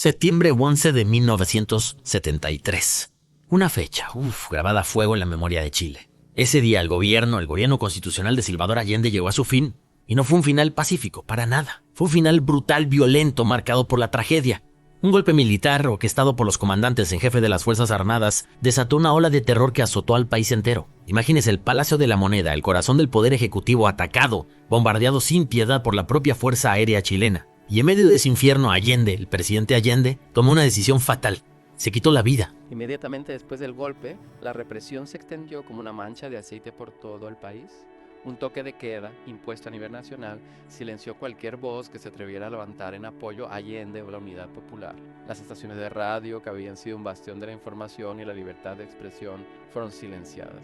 Septiembre 11 de 1973. Una fecha, grabada a fuego en la memoria de Chile. Ese día el gobierno constitucional de Salvador Allende llegó a su fin. Y no fue un final pacífico, para nada. Fue un final brutal, violento, marcado por la tragedia. Un golpe militar orquestado por los comandantes en jefe de las Fuerzas Armadas desató una ola de terror que azotó al país entero. Imagínese el Palacio de la Moneda, el corazón del poder ejecutivo, atacado, bombardeado sin piedad por la propia Fuerza Aérea chilena. Y en medio de ese infierno, Allende, el presidente Allende, tomó una decisión fatal. Se quitó la vida. Inmediatamente después del golpe, la represión se extendió como una mancha de aceite por todo el país. Un toque de queda, impuesto a nivel nacional, silenció cualquier voz que se atreviera a levantar en apoyo a Allende o la Unidad Popular. Las estaciones de radio, que habían sido un bastión de la información y la libertad de expresión, fueron silenciadas.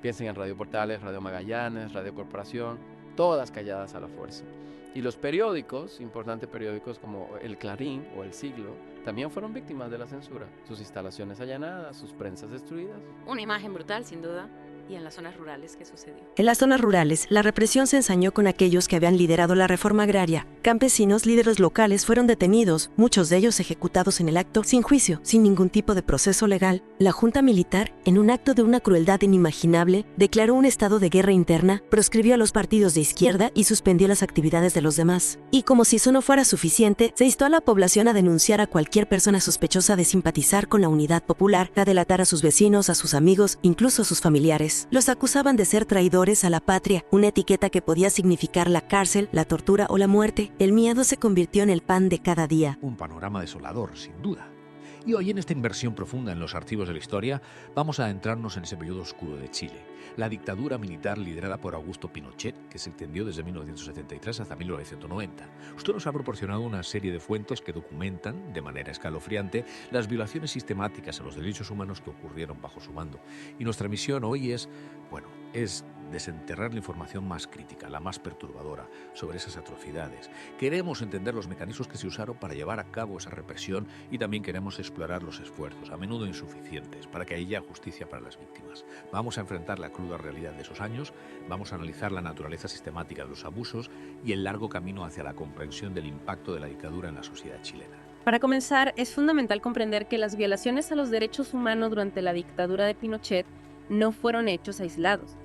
Piensen en Radio Portales, Radio Magallanes, Radio Corporación, todas calladas a la fuerza. Y los periódicos, importantes periódicos como El Clarín o El Siglo, también fueron víctimas de la censura. Sus instalaciones allanadas, sus prensas destruidas. Una imagen brutal, sin duda. ¿Y en las zonas rurales qué sucedió? En las zonas rurales, la represión se ensañó con aquellos que habían liderado la reforma agraria. Campesinos, líderes locales fueron detenidos, muchos de ellos ejecutados en el acto, sin juicio, sin ningún tipo de proceso legal. La Junta Militar, en un acto de una crueldad inimaginable, declaró un estado de guerra interna, proscribió a los partidos de izquierda y suspendió las actividades de los demás. Y como si eso no fuera suficiente, se instó a la población a denunciar a cualquier persona sospechosa de simpatizar con la Unidad Popular, a delatar a sus vecinos, a sus amigos, incluso a sus familiares. Los acusaban de ser traidores a la patria, una etiqueta que podía significar la cárcel, la tortura o la muerte. El miedo se convirtió en el pan de cada día. Un panorama desolador, sin duda. Y hoy, en esta inversión profunda en los archivos de la historia, vamos a adentrarnos en ese periodo oscuro de Chile, la dictadura militar liderada por Augusto Pinochet, que se extendió desde 1973 hasta 1990. Usted nos ha proporcionado una serie de fuentes que documentan, de manera escalofriante, las violaciones sistemáticas a los derechos humanos que ocurrieron bajo su mando. Y nuestra misión hoy es desenterrar la información más crítica, la más perturbadora, sobre esas atrocidades. Queremos entender los mecanismos que se usaron para llevar a cabo esa represión y también queremos explorar los esfuerzos, a menudo insuficientes, para que haya justicia para las víctimas. Vamos a enfrentar la cruda realidad de esos años, vamos a analizar la naturaleza sistemática de los abusos y el largo camino hacia la comprensión del impacto de la dictadura en la sociedad chilena. Para comenzar, es fundamental comprender que las violaciones a los derechos humanos durante la dictadura de Pinochet no fueron hechos aislados.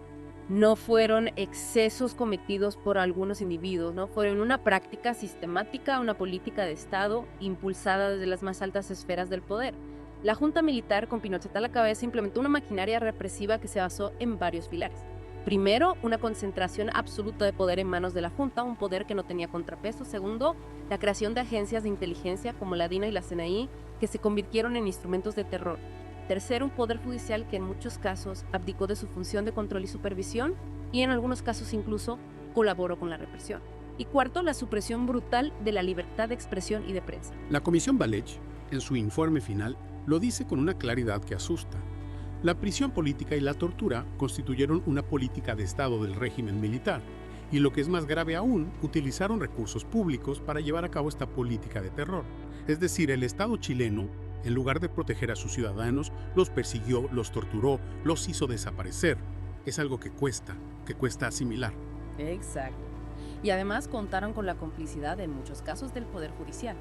No fueron excesos cometidos por algunos individuos, no fueron una práctica sistemática, una política de Estado impulsada desde las más altas esferas del poder. La Junta Militar, con Pinochet a la cabeza, implementó una maquinaria represiva que se basó en varios pilares. Primero, una concentración absoluta de poder en manos de la Junta, un poder que no tenía contrapeso. Segundo, la creación de agencias de inteligencia como la DINA y la CNI, que se convirtieron en instrumentos de terror. Tercero, un poder judicial que en muchos casos abdicó de su función de control y supervisión y en algunos casos incluso colaboró con la represión. Y cuarto, la supresión brutal de la libertad de expresión y de prensa. La Comisión Valech, en su informe final, lo dice con una claridad que asusta. La prisión política y la tortura constituyeron una política de Estado del régimen militar y, lo que es más grave aún, utilizaron recursos públicos para llevar a cabo esta política de terror. Es decir, el Estado chileno, en lugar de proteger a sus ciudadanos, los persiguió, los torturó, los hizo desaparecer. Es algo que cuesta asimilar. Exacto. Y además contaron con la complicidad en muchos casos del Poder Judicial.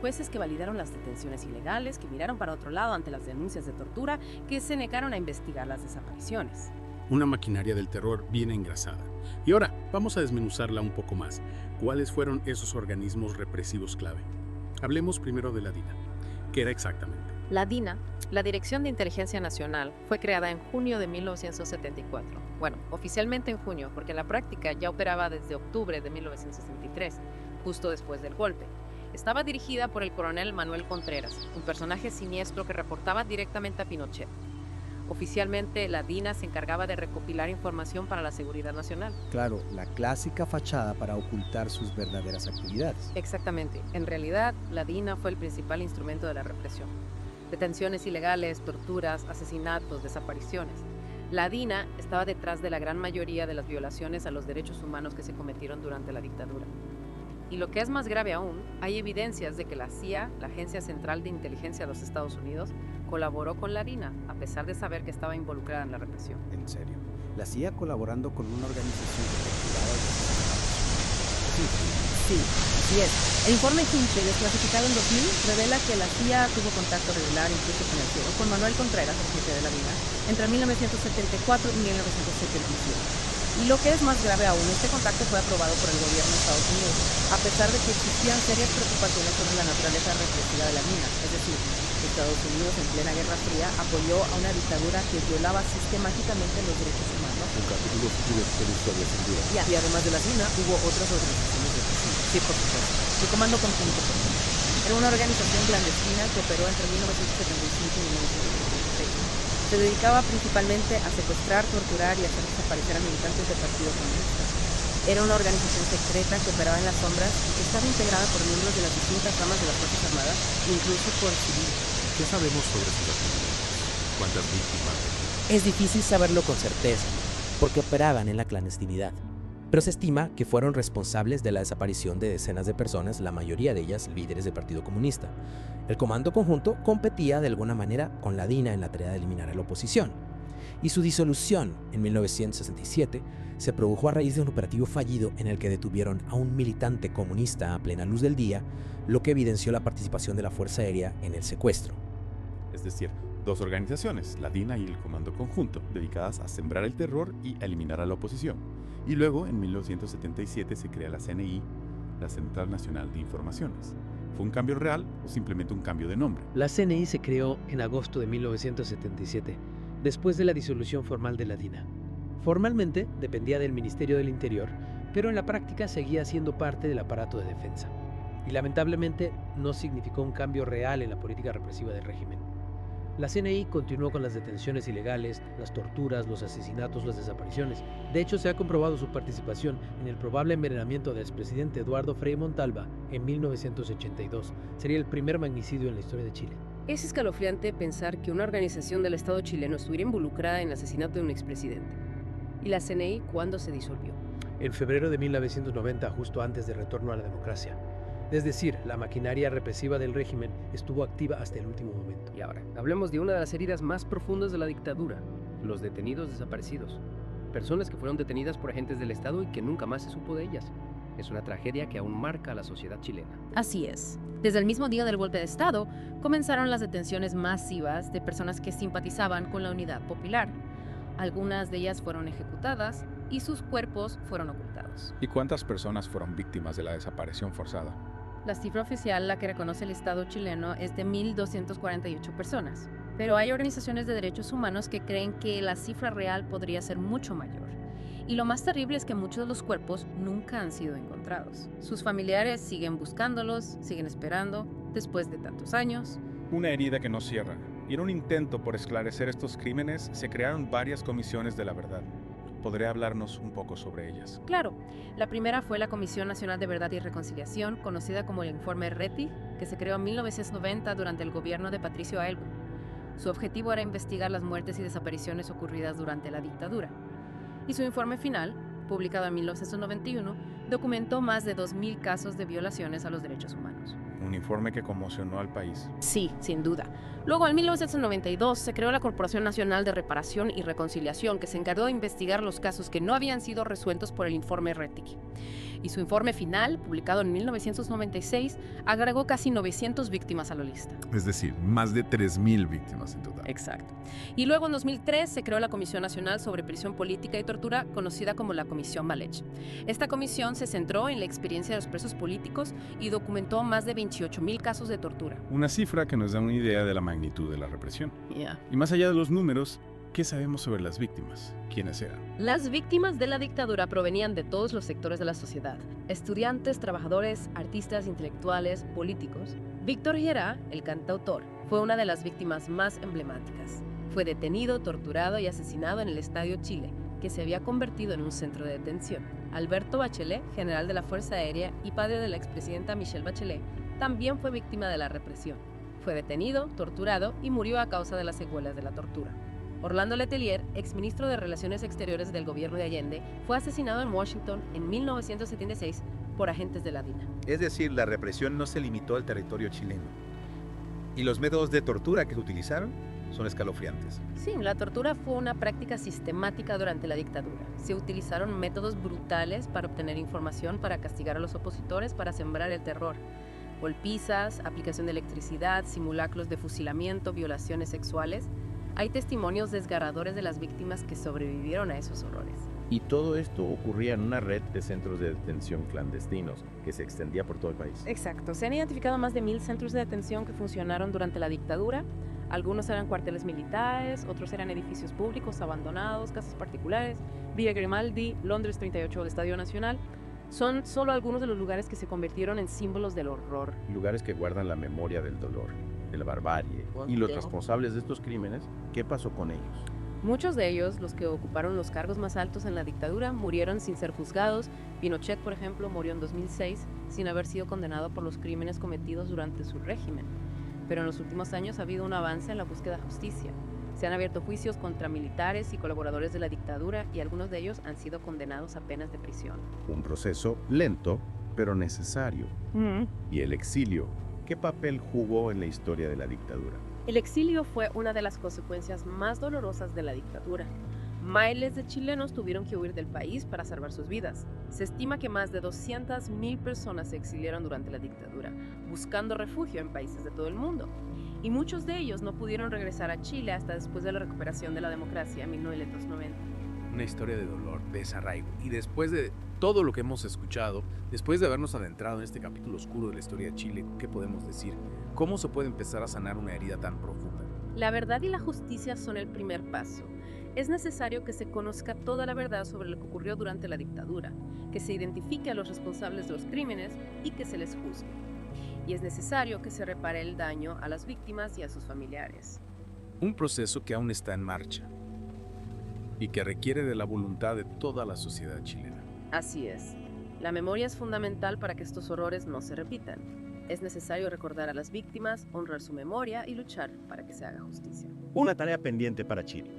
Jueces que validaron las detenciones ilegales, que miraron para otro lado ante las denuncias de tortura, que se negaron a investigar las desapariciones. Una maquinaria del terror bien engrasada. Y ahora, vamos a desmenuzarla un poco más. ¿Cuáles fueron esos organismos represivos clave? Hablemos primero de la DINA. ¿Qué era exactamente? La DINA, la Dirección de Inteligencia Nacional, fue creada en junio de 1974. Bueno, oficialmente en junio, porque en la práctica ya operaba desde octubre de 1963, justo después del golpe. Estaba dirigida por el coronel Manuel Contreras, un personaje siniestro que reportaba directamente a Pinochet. Oficialmente, la DINA se encargaba de recopilar información para la seguridad nacional. Claro, la clásica fachada para ocultar sus verdaderas actividades. Exactamente. En realidad, la DINA fue el principal instrumento de la represión. Detenciones ilegales, torturas, asesinatos, desapariciones. La DINA estaba detrás de la gran mayoría de las violaciones a los derechos humanos que se cometieron durante la dictadura. Y lo que es más grave aún, hay evidencias de que la CIA, la Agencia Central de Inteligencia de los Estados Unidos, colaboró con la DINA, a pesar de saber que estaba involucrada en la represión. En serio, la CIA colaborando con una organización que torturaba a los asesinatos. Sí, Sí, así es. El informe Hinche, desclasificado en 2000, revela que la CIA tuvo contacto regular, incluso financiero, con Manuel Contreras, el jefe de la DINA, entre 1974 y 1977. Y lo que es más grave aún, este contacto fue aprobado por el gobierno de Estados Unidos, a pesar de que existían serias preocupaciones sobre la naturaleza represiva de la DINA. Es decir, Estados Unidos en plena Guerra Fría apoyó a una dictadura que violaba sistemáticamente los derechos humanos. Un capítulo oscuro de la historia, sin duda. Y además de la DINA, hubo otras organizaciones represivas. Sí, por supuesto. El Comando Conjunto, por ejemplo, era una organización clandestina que operó entre 1975 y 1976. Se dedicaba principalmente a secuestrar, torturar y hacer desaparecer a militantes del Partido Comunista. Era una organización secreta que operaba en las sombras y que estaba integrada por miembros de las distintas ramas de las Fuerzas Armadas, incluso por civiles. ¿Qué sabemos sobre sus actividades? ¿Cuántas víctimas? Es difícil saberlo con certeza, porque operaban en la clandestinidad. Pero se estima que fueron responsables de la desaparición de decenas de personas, la mayoría de ellas líderes del Partido Comunista. El Comando Conjunto competía de alguna manera con la DINA en la tarea de eliminar a la oposición. Y su disolución en 1967 se produjo a raíz de un operativo fallido en el que detuvieron a un militante comunista a plena luz del día, lo que evidenció la participación de la Fuerza Aérea en el secuestro. Es decir, dos organizaciones, la DINA y el Comando Conjunto, dedicadas a sembrar el terror y a eliminar a la oposición. Y luego, en 1977, se crea la CNI, la Central Nacional de Informaciones. ¿Fue un cambio real o simplemente un cambio de nombre? La CNI se creó en agosto de 1977, después de la disolución formal de la DINA. Formalmente dependía del Ministerio del Interior, pero en la práctica seguía siendo parte del aparato de defensa. Y lamentablemente no significó un cambio real en la política represiva del régimen. La CNI continuó con las detenciones ilegales, las torturas, los asesinatos, las desapariciones. De hecho, se ha comprobado su participación en el probable envenenamiento del expresidente Eduardo Frei Montalva en 1982. Sería el primer magnicidio en la historia de Chile. Es escalofriante pensar que una organización del Estado chileno estuviera involucrada en el asesinato de un expresidente. ¿Y la CNI cuándo se disolvió? En febrero de 1990, justo antes del retorno a la democracia. Es decir, la maquinaria represiva del régimen estuvo activa hasta el último momento. Y ahora, hablemos de una de las heridas más profundas de la dictadura, los detenidos desaparecidos. Personas que fueron detenidas por agentes del Estado y que nunca más se supo de ellas. Es una tragedia que aún marca a la sociedad chilena. Así es. Desde el mismo día del golpe de Estado, comenzaron las detenciones masivas de personas que simpatizaban con la Unidad Popular. Algunas de ellas fueron ejecutadas y sus cuerpos fueron ocultados. ¿Y cuántas personas fueron víctimas de la desaparición forzada? La cifra oficial, la que reconoce el Estado chileno, es de 1.248 personas. Pero hay organizaciones de derechos humanos que creen que la cifra real podría ser mucho mayor. Y lo más terrible es que muchos de los cuerpos nunca han sido encontrados. Sus familiares siguen buscándolos, siguen esperando, después de tantos años. Una herida que no cierra. Y en un intento por esclarecer estos crímenes, se crearon varias comisiones de la verdad. ¿Podría hablarnos un poco sobre ellas? Claro. La primera fue la Comisión Nacional de Verdad y Reconciliación, conocida como el Informe Reti, que se creó en 1990 durante el gobierno de Patricio Aylwin. Su objetivo era investigar las muertes y desapariciones ocurridas durante la dictadura. Y su informe final, publicado en 1991, documentó más de 2.000 casos de violaciones a los derechos humanos. Un informe que conmocionó al país. Sí, sin duda. Luego, en 1992, se creó la Corporación Nacional de Reparación y Reconciliación, que se encargó de investigar los casos que no habían sido resueltos por el informe Rettig. Y su informe final, publicado en 1996, agregó casi 900 víctimas a la lista. Es decir, más de 3.000 víctimas en total. Exacto. Y luego, en 2003, se creó la Comisión Nacional sobre Prisión Política y Tortura, conocida como la Comisión Valech. Esta comisión se centró en la experiencia de los presos políticos y documentó más de 28.000 casos de tortura. Una cifra que nos da una idea de la magnitud de la represión. Yeah. Y más allá de los números, ¿qué sabemos sobre las víctimas? ¿Quiénes eran? Las víctimas de la dictadura provenían de todos los sectores de la sociedad: estudiantes, trabajadores, artistas, intelectuales, políticos. Víctor Jara, el cantautor, fue una de las víctimas más emblemáticas. Fue detenido, torturado y asesinado en el Estadio Chile, que se había convertido en un centro de detención. Alberto Bachelet, general de la Fuerza Aérea y padre de la expresidenta Michelle Bachelet, también fue víctima de la represión. Fue detenido, torturado y murió a causa de las secuelas de la tortura. Orlando Letelier, exministro de Relaciones Exteriores del gobierno de Allende, fue asesinado en Washington en 1976 por agentes de la DINA. Es decir, la represión no se limitó al territorio chileno. ¿Y los métodos de tortura que se utilizaron? son escalofriantes. Sí, la tortura fue una práctica sistemática durante la dictadura. Se utilizaron métodos brutales para obtener información, para castigar a los opositores, para sembrar el terror. Golpizas, aplicación de electricidad, simulacros de fusilamiento, violaciones sexuales. Hay testimonios desgarradores de las víctimas que sobrevivieron a esos horrores. Y todo esto ocurría en una red de centros de detención clandestinos que se extendía por todo el país. Exacto. Se han identificado más de 1000 centros de detención que funcionaron durante la dictadura. Algunos eran cuarteles militares, otros eran edificios públicos abandonados, casas particulares, Villa Grimaldi, Londres 38, el Estadio Nacional. Son solo algunos de los lugares que se convirtieron en símbolos del horror. Lugares que guardan la memoria del dolor, de la barbarie. Y los responsables de estos crímenes, ¿qué pasó con ellos? Muchos de ellos, los que ocuparon los cargos más altos en la dictadura, murieron sin ser juzgados. Pinochet, por ejemplo, murió en 2006 sin haber sido condenado por los crímenes cometidos durante su régimen. Pero en los últimos años ha habido un avance en la búsqueda de justicia. Se han abierto juicios contra militares y colaboradores de la dictadura y algunos de ellos han sido condenados a penas de prisión. Un proceso lento, pero necesario. ¿Y el exilio? ¿Qué papel jugó en la historia de la dictadura? El exilio fue una de las consecuencias más dolorosas de la dictadura. Miles de chilenos tuvieron que huir del país para salvar sus vidas. Se estima que más de 200.000 personas se exiliaron durante la dictadura, buscando refugio en países de todo el mundo. Y muchos de ellos no pudieron regresar a Chile hasta después de la recuperación de la democracia en 1990. Una historia de dolor, de desarraigo. Y después de todo lo que hemos escuchado, después de habernos adentrado en este capítulo oscuro de la historia de Chile, ¿qué podemos decir? ¿Cómo se puede empezar a sanar una herida tan profunda? La verdad y la justicia son el primer paso. Es necesario que se conozca toda la verdad sobre lo que ocurrió durante la dictadura, que se identifique a los responsables de los crímenes y que se les juzgue. Y es necesario que se repare el daño a las víctimas y a sus familiares. Un proceso que aún está en marcha y que requiere de la voluntad de toda la sociedad chilena. Así es. La memoria es fundamental para que estos horrores no se repitan. Es necesario recordar a las víctimas, honrar su memoria y luchar para que se haga justicia. Una tarea pendiente para Chile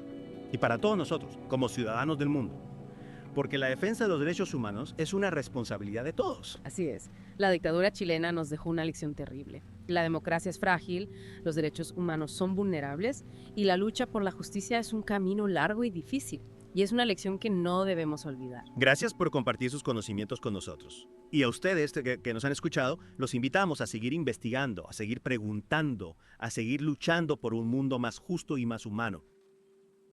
y para todos nosotros, como ciudadanos del mundo. Porque la defensa de los derechos humanos es una responsabilidad de todos. Así es. La dictadura chilena nos dejó una lección terrible. La democracia es frágil, los derechos humanos son vulnerables y la lucha por la justicia es un camino largo y difícil. Y es una lección que no debemos olvidar. Gracias por compartir sus conocimientos con nosotros. Y a ustedes que nos han escuchado, los invitamos a seguir investigando, a seguir preguntando, a seguir luchando por un mundo más justo y más humano.